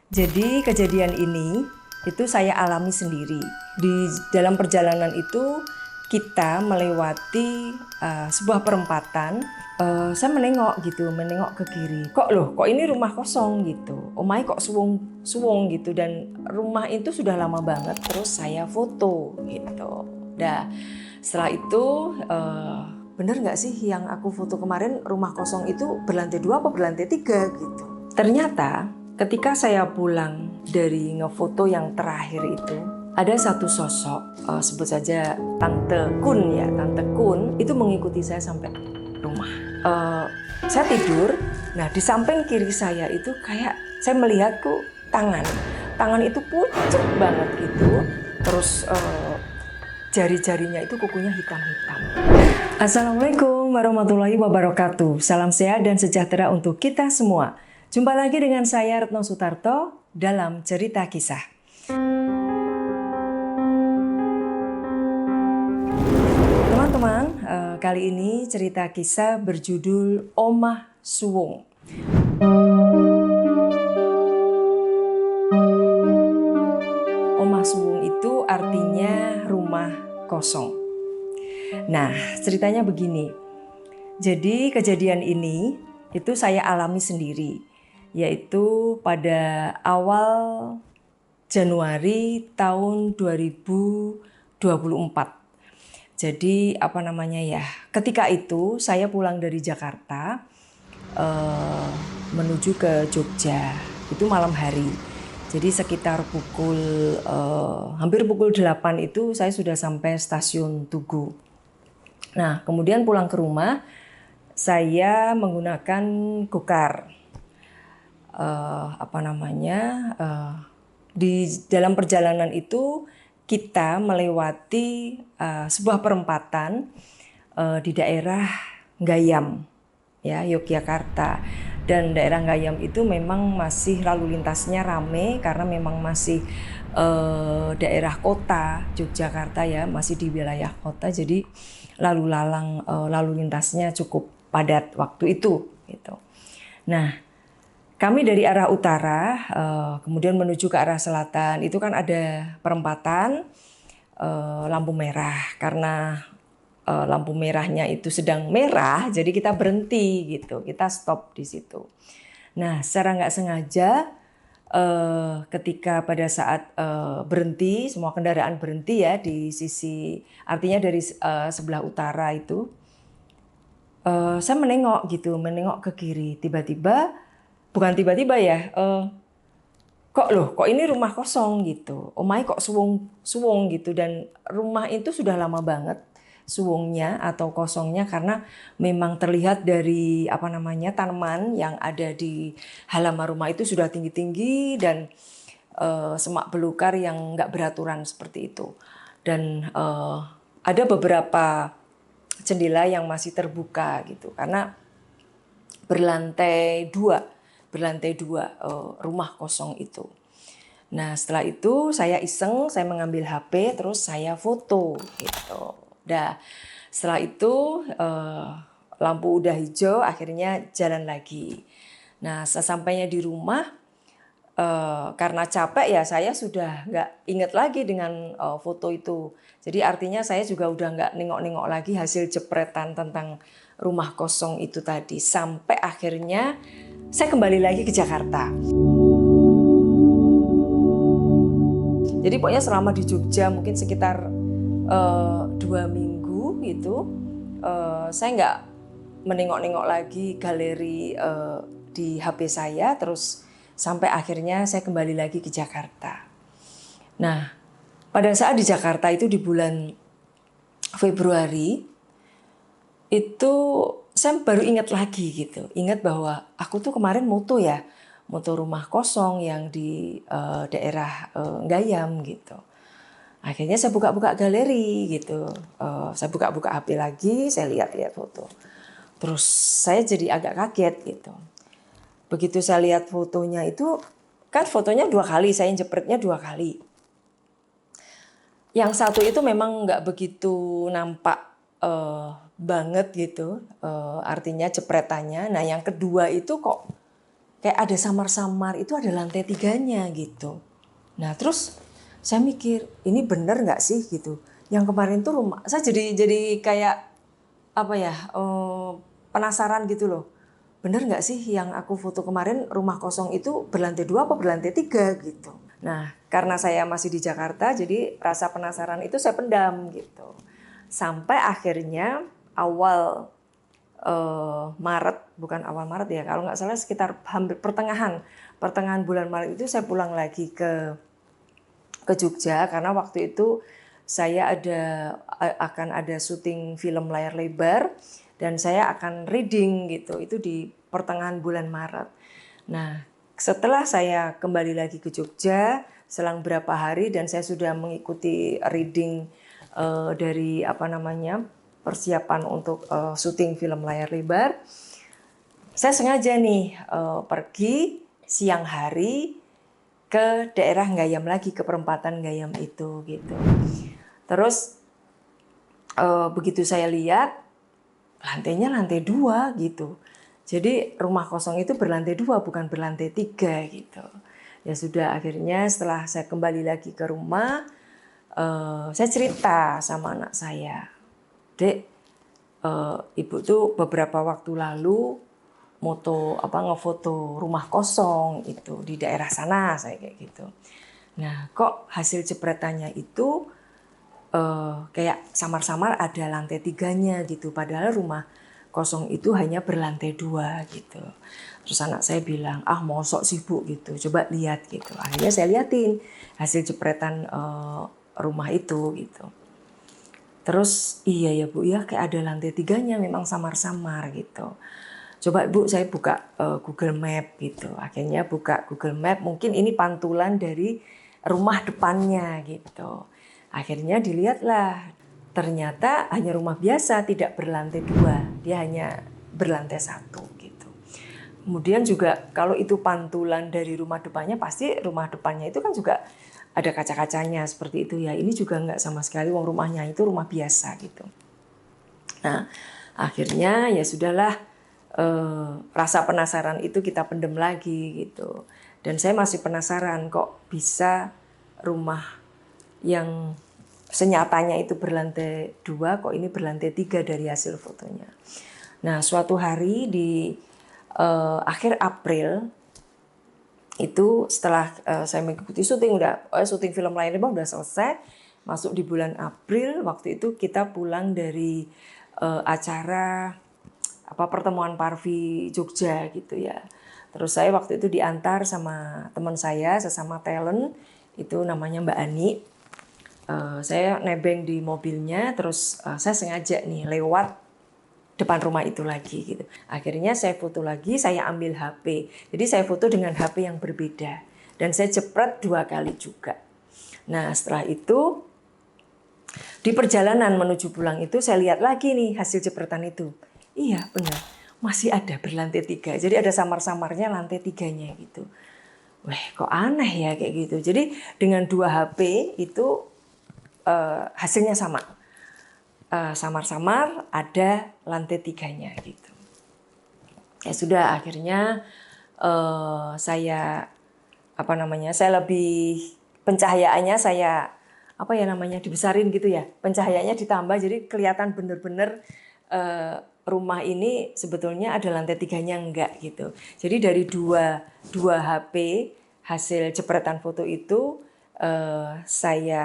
Jadi kejadian ini itu saya alami sendiri. Di dalam perjalanan itu kita melewati sebuah perempatan. Saya menengok ke kiri. Kok ini rumah kosong gitu. Omai kok suwung gitu, dan rumah itu sudah lama banget. Terus saya foto gitu. Nah, setelah itu bener nggak sih yang aku foto kemarin rumah kosong itu berlantai 2 apa berlantai 3 gitu. Ternyata ketika saya pulang dari ngefoto yang terakhir itu, ada satu sosok, sebut saja Tante Kun ya, Tante Kun itu mengikuti saya sampai rumah. Saya tidur, nah di samping kiri saya itu kayak saya melihat kok tangan itu pucet banget gitu, terus jari-jarinya itu kukunya hitam-hitam. Assalamualaikum warahmatullahi wabarakatuh. Salam sehat dan sejahtera untuk kita semua. Jumpa lagi dengan saya Retno Sutarto dalam Cerita Kisah. Teman-teman, kali ini cerita kisah berjudul Omah Suwung. Omah Suwung itu artinya rumah kosong. Nah, ceritanya begini. Jadi kejadian ini itu saya alami sendiri, yaitu pada awal Januari tahun 2024. Jadi ketika itu saya pulang dari Jakarta menuju ke Jogja, itu malam hari. Jadi sekitar hampir pukul 8 itu saya sudah sampai stasiun Tugu. Nah, kemudian pulang ke rumah, saya menggunakan gokar. Di dalam perjalanan itu kita melewati sebuah perempatan di daerah Gayam, ya, Yogyakarta. Dan daerah Gayam itu memang masih lalu lintasnya rame karena memang masih daerah kota Yogyakarta ya, masih di wilayah kota. Jadi lalu lintasnya cukup padat waktu itu gitu. Nah, kami dari arah utara kemudian menuju ke arah selatan, itu kan ada perempatan lampu merah. Karena lampu merahnya itu sedang merah, jadi kita berhenti gitu, kita stop di situ. Nah, secara nggak sengaja ketika pada saat berhenti, semua kendaraan berhenti ya di sisi, artinya dari sebelah utara itu, saya menengok ke kiri. Bukan tiba-tiba ya, kok ini rumah kosong gitu. Omai kok suwung gitu, dan rumah itu sudah lama banget suwungnya atau kosongnya karena memang terlihat dari tanaman yang ada di halaman rumah itu sudah tinggi-tinggi dan semak belukar yang nggak beraturan seperti itu. Dan ada beberapa jendela yang masih terbuka gitu karena berlantai dua rumah kosong itu. Nah, setelah itu saya iseng, saya mengambil HP terus saya foto gitu. Nah, setelah itu lampu udah hijau, akhirnya jalan lagi. Nah, sesampainya di rumah karena capek ya, saya sudah nggak inget lagi dengan foto itu. Jadi artinya saya juga udah nggak nengok-nengok lagi hasil jepretan tentang rumah kosong itu tadi. Sampai akhirnya saya kembali lagi ke Jakarta. Jadi pokoknya selama di Jogja mungkin sekitar 2 minggu gitu, saya nggak menengok-nengok lagi galeri di HP saya, terus sampai akhirnya saya kembali lagi ke Jakarta. Nah, pada saat di Jakarta itu di bulan Februari, itu saya baru ingat lagi gitu. Ingat bahwa aku tuh kemarin moto rumah kosong yang di daerah Gayam gitu. Akhirnya saya buka-buka galeri gitu. Saya buka-buka HP lagi, saya lihat-lihat foto. Terus saya jadi agak kaget gitu. Begitu saya lihat fotonya itu, kan fotonya 2 kali, saya jepretnya 2 kali. Yang satu itu memang nggak begitu nampak banget gitu, artinya jepretannya. Nah, yang kedua itu kok kayak ada samar-samar, itu ada lantai 3-nya gitu. Nah terus saya mikir, ini bener nggak sih gitu? Yang kemarin tuh rumah, saya jadi kayak apa ya, penasaran gitu loh. Bener nggak sih yang aku foto kemarin rumah kosong itu berlantai 2 apa berlantai 3 gitu. Nah karena saya masih di Jakarta, jadi rasa penasaran itu saya pendam gitu. Sampai akhirnya awal Maret, bukan awal Maret ya, kalau nggak salah sekitar hampir pertengahan bulan Maret itu saya pulang lagi ke Jogja karena waktu itu saya akan ada syuting film layar lebar dan saya akan reading gitu, itu di pertengahan bulan Maret. Nah setelah saya kembali lagi ke Jogja selang berapa hari dan saya sudah mengikuti reading dari persiapan untuk syuting film layar lebar, saya sengaja nih pergi siang hari ke daerah Gayam lagi, ke perempatan Gayam itu gitu. Terus begitu saya lihat lantainya lantai 2 gitu. Jadi rumah kosong itu berlantai 2 bukan berlantai 3 gitu. Ya sudah, akhirnya setelah saya kembali lagi ke rumah, saya cerita sama anak saya, Dek, ibu tuh beberapa waktu lalu ngefoto rumah kosong itu di daerah sana, saya kayak gitu. Nah kok hasil jepretannya itu kayak samar-samar ada lantai 3-nya gitu, padahal rumah kosong itu hanya berlantai 2 gitu. Terus anak saya bilang, mosok sih Bu gitu, coba lihat gitu. Akhirnya saya liatin hasil jepretan rumah itu gitu. Terus iya ya Bu ya, kayak ada lantai 3-nya memang samar-samar gitu. Coba Bu saya buka Google Map gitu. Akhirnya buka Google Map, mungkin ini pantulan dari rumah depannya gitu. Akhirnya dilihatlah, ternyata hanya rumah biasa, tidak berlantai 2. Dia hanya berlantai 1 gitu. Kemudian juga kalau itu pantulan dari rumah depannya, pasti rumah depannya itu kan juga ada kaca-kacanya seperti itu ya. Ini juga nggak sama sekali, wong rumahnya itu rumah biasa gitu. Nah akhirnya ya sudahlah, rasa penasaran itu kita pendem lagi gitu. Dan saya masih penasaran kok bisa rumah yang senyatanya itu berlantai 2, kok ini berlantai 3 dari hasil fotonya. Nah suatu hari di akhir April itu setelah saya mengikuti syuting film layar lebar udah selesai, masuk di bulan April, waktu itu kita pulang dari acara pertemuan Parvi Jogja gitu ya. Terus saya waktu itu diantar sama teman saya sesama talent, itu namanya Mbak Ani. Saya nebeng di mobilnya, terus saya sengaja nih lewat depan rumah itu lagi gitu. Akhirnya saya foto lagi, saya ambil HP. Jadi saya foto dengan HP yang berbeda dan saya jepret 2 kali juga. Nah setelah itu di perjalanan menuju pulang itu saya lihat lagi nih hasil jepretan itu. Iya benar, masih ada berlantai 3. Jadi ada samar-samarnya lantai 3-nya gitu. Wah kok aneh ya kayak gitu. Jadi dengan 2 HP itu hasilnya sama. Samar-samar ada lantai 3-nya gitu. Ya sudah, akhirnya saya lebih pencahayaannya saya dibesarin gitu ya. Pencahayaannya ditambah jadi kelihatan bener-bener rumah ini sebetulnya ada lantai 3-nya enggak gitu. Jadi dari dua HP hasil jepretan foto itu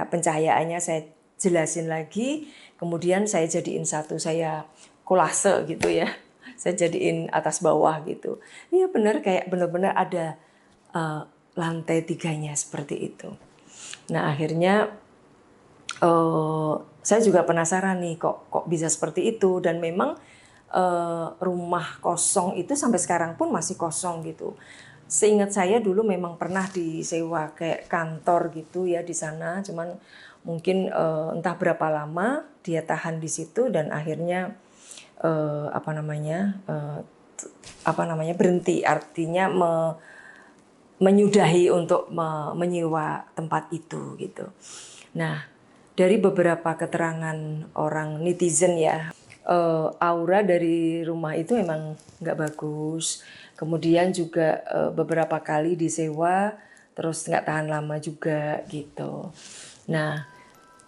pencahayaannya saya jelasin lagi, kemudian saya jadiin satu, saya kolase gitu ya. Saya jadiin atas bawah gitu. Iya benar, kayak benar-benar ada lantai 3-nya seperti itu. Nah akhirnya saya juga penasaran nih kok bisa seperti itu, dan memang rumah kosong itu sampai sekarang pun masih kosong gitu. Seingat saya dulu memang pernah disewa kayak kantor gitu ya di sana, cuman mungkin entah berapa lama dia tahan di situ dan akhirnya berhenti, artinya menyudahi untuk menyewa tempat itu gitu. Nah dari beberapa keterangan orang netizen ya, aura dari rumah itu memang nggak bagus. Kemudian juga beberapa kali disewa, terus nggak tahan lama juga gitu. Nah,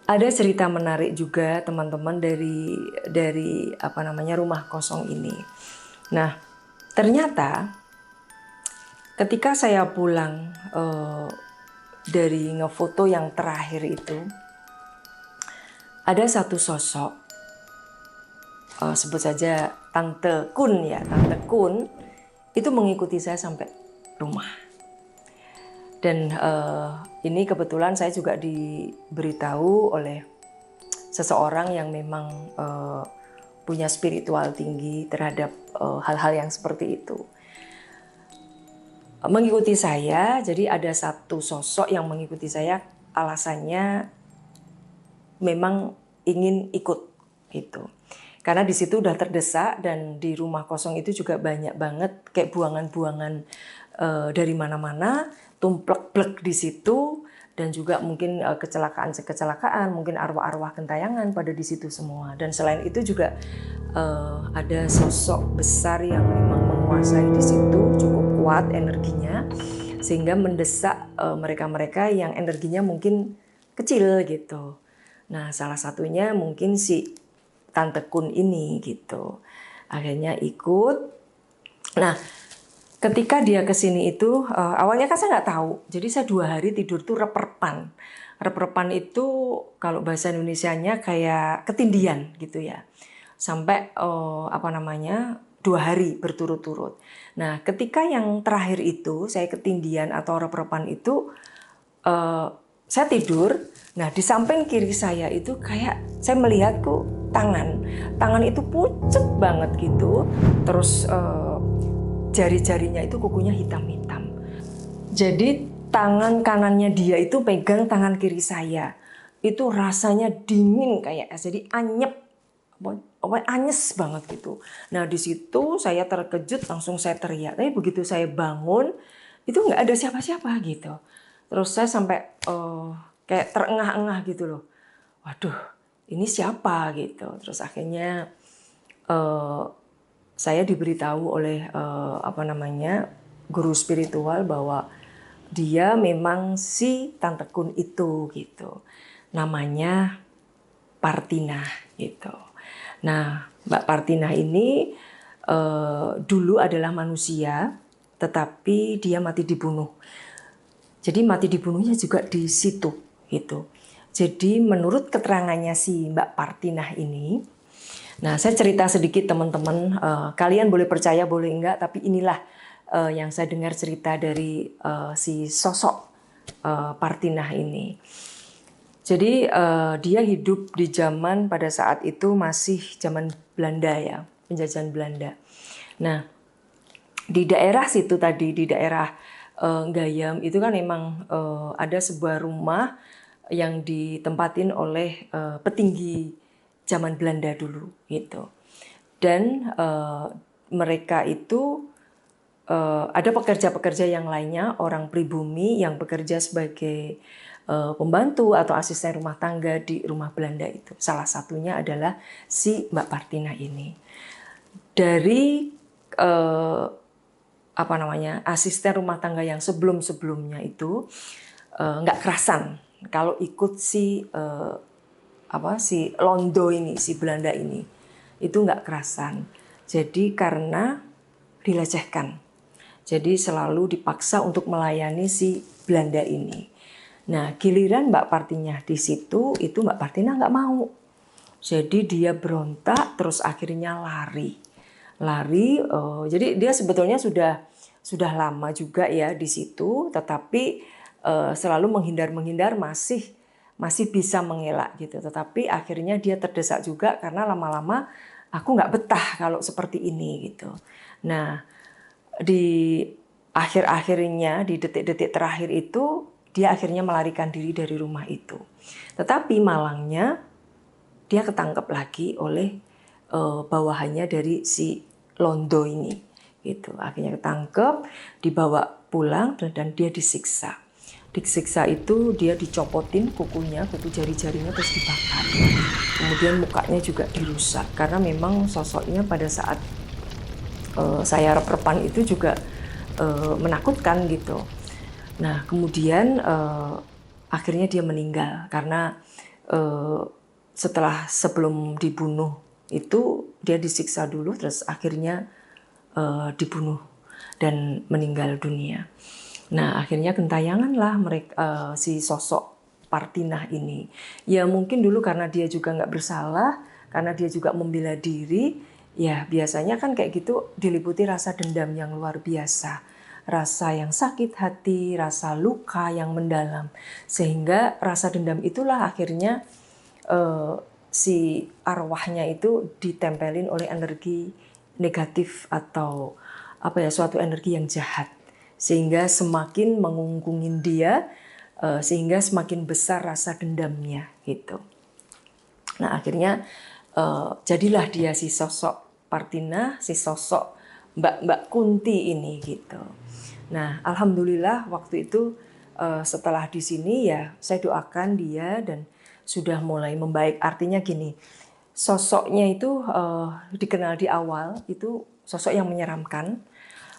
ada cerita menarik juga teman-teman dari apa namanya rumah kosong ini. Nah, ternyata ketika saya pulang dari ngefoto yang terakhir itu, ada satu sosok, sebut saja Tante Kun ya, Tante Kun itu mengikuti saya sampai rumah. Dan ini kebetulan saya juga diberitahu oleh seseorang yang memang punya spiritual tinggi terhadap hal-hal yang seperti itu. Mengikuti saya, jadi ada satu sosok yang mengikuti saya, alasannya memang ingin ikut gitu. Karena di situ udah terdesak dan di rumah kosong itu juga banyak banget kayak buangan-buangan dari mana-mana, tumplek-plek di situ, dan juga mungkin kecelakaan, mungkin arwah-arwah gentayangan pada di situ semua. Dan selain itu juga ada sosok besar yang memang menguasai di situ, cukup kuat energinya, sehingga mendesak mereka-mereka yang energinya mungkin kecil gitu. Nah, salah satunya mungkin si Tante Kun ini gitu. Akhirnya ikut. Nah, ketika dia kesini itu, awalnya kan saya nggak tahu. Jadi saya 2 hari tidur tuh rep-repan. Rep-repan itu kalau bahasa Indonesianya kayak ketindian gitu ya. Sampai 2 hari berturut-turut. Nah, ketika yang terakhir itu saya ketindian atau rep-repan itu, saya tidur. Nah, di samping kiri saya itu kayak saya melihat kok tangan itu pucet banget gitu. Terus jari-jarinya itu kukunya hitam-hitam. Jadi tangan kanannya dia itu pegang tangan kiri saya. Itu rasanya dingin kayak es, jadi anyep, anyes banget gitu. Nah, di situ saya terkejut, langsung saya teriak. Tapi begitu saya bangun, itu nggak ada siapa-siapa gitu. Terus saya sampai kayak terengah-engah gitu loh. Waduh, ini siapa gitu. Terus akhirnya saya diberitahu oleh guru spiritual bahwa dia memang si Tante Kun itu gitu. Namanya Partina gitu. Nah, Mbak Partina ini dulu adalah manusia, tetapi dia mati dibunuh. Jadi mati dibunuhnya juga di situ gitu. Jadi menurut keterangannya si Mbak Partinah ini, nah saya cerita sedikit teman-teman, kalian boleh percaya boleh enggak, tapi inilah yang saya dengar cerita dari si sosok Partinah ini. Jadi dia hidup di zaman pada saat itu masih zaman Belanda ya, penjajahan Belanda. Nah, di daerah situ tadi, di daerah Gayam itu kan memang ada sebuah rumah yang ditempatin oleh petinggi zaman Belanda dulu gitu. Dan mereka itu ada pekerja-pekerja yang lainnya, orang pribumi yang bekerja sebagai pembantu atau asisten rumah tangga di rumah Belanda itu. Salah satunya adalah si Mbak Partina ini. Dari asisten rumah tangga yang sebelum-sebelumnya itu nggak kerasan kalau ikut si Londo ini, si Belanda ini, itu nggak kerasan. Jadi karena dilecehkan, jadi selalu dipaksa untuk melayani si Belanda ini. Nah, giliran Mbak Partina di situ, itu Mbak Partina nggak mau. Jadi dia berontak, terus akhirnya lari. Jadi dia sebetulnya sudah lama juga ya di situ, tetapi selalu menghindar masih bisa mengelak gitu. Tetapi akhirnya dia terdesak juga karena lama-lama aku nggak betah kalau seperti ini gitu. Nah, di akhir-akhirnya, di detik-detik terakhir itu, dia akhirnya melarikan diri dari rumah itu. Tetapi malangnya, dia ketangkep lagi oleh bawahannya dari si Londo ini. Gitu. Akhirnya ketangkep, dibawa pulang dan dia disiksa. disiksa itu dia dicopotin kukunya, kuku jari-jarinya terus dibakar. Kemudian mukanya juga dirusak karena memang sosoknya pada saat saya rep-repan itu juga menakutkan gitu. Nah kemudian akhirnya dia meninggal karena sebelum dibunuh itu dia disiksa dulu terus akhirnya dibunuh dan meninggal dunia. Nah akhirnya gentayanganlah mereka si sosok Partinah ini. Ya mungkin dulu karena dia juga nggak bersalah, karena dia juga membela diri, ya biasanya kan kayak gitu diliputi rasa dendam yang luar biasa. Rasa yang sakit hati, rasa luka yang mendalam. Sehingga rasa dendam itulah akhirnya si arwahnya itu ditempelin oleh energi negatif atau suatu energi yang jahat. Sehingga semakin mengungkungin dia, sehingga semakin besar rasa dendamnya gitu. Nah akhirnya jadilah dia si sosok Partinah, si sosok Mbak Kunti ini gitu. Nah alhamdulillah waktu itu setelah di sini ya saya doakan dia dan sudah mulai membaik. Artinya gini, sosoknya itu dikenal di awal itu sosok yang menyeramkan.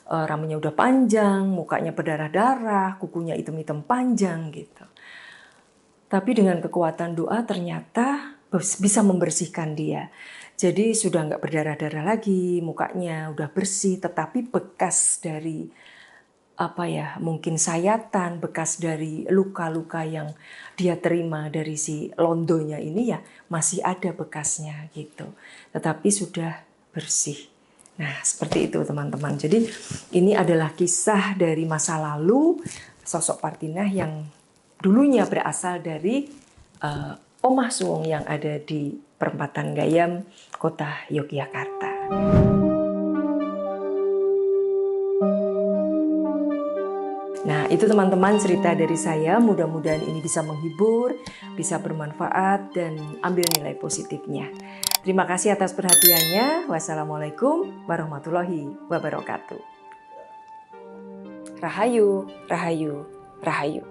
Rambutnya udah panjang, mukanya berdarah-darah, kukunya hitam-hitam panjang gitu. Tapi dengan kekuatan doa ternyata bisa membersihkan dia. Jadi sudah nggak berdarah-darah lagi, mukanya udah bersih, tetapi bekas dari mungkin sayatan, bekas dari luka-luka yang dia terima dari si londonya ini ya masih ada bekasnya gitu. Tetapi sudah bersih. Nah seperti itu teman-teman. Jadi ini adalah kisah dari masa lalu sosok Partinah yang dulunya berasal dari Omah Suwung yang ada di perempatan Gayam, kota Yogyakarta. Nah itu teman-teman cerita dari saya, mudah-mudahan ini bisa menghibur, bisa bermanfaat dan ambil nilai positifnya. Terima kasih atas perhatiannya. Wassalamualaikum warahmatullahi wabarakatuh. Rahayu, rahayu, rahayu.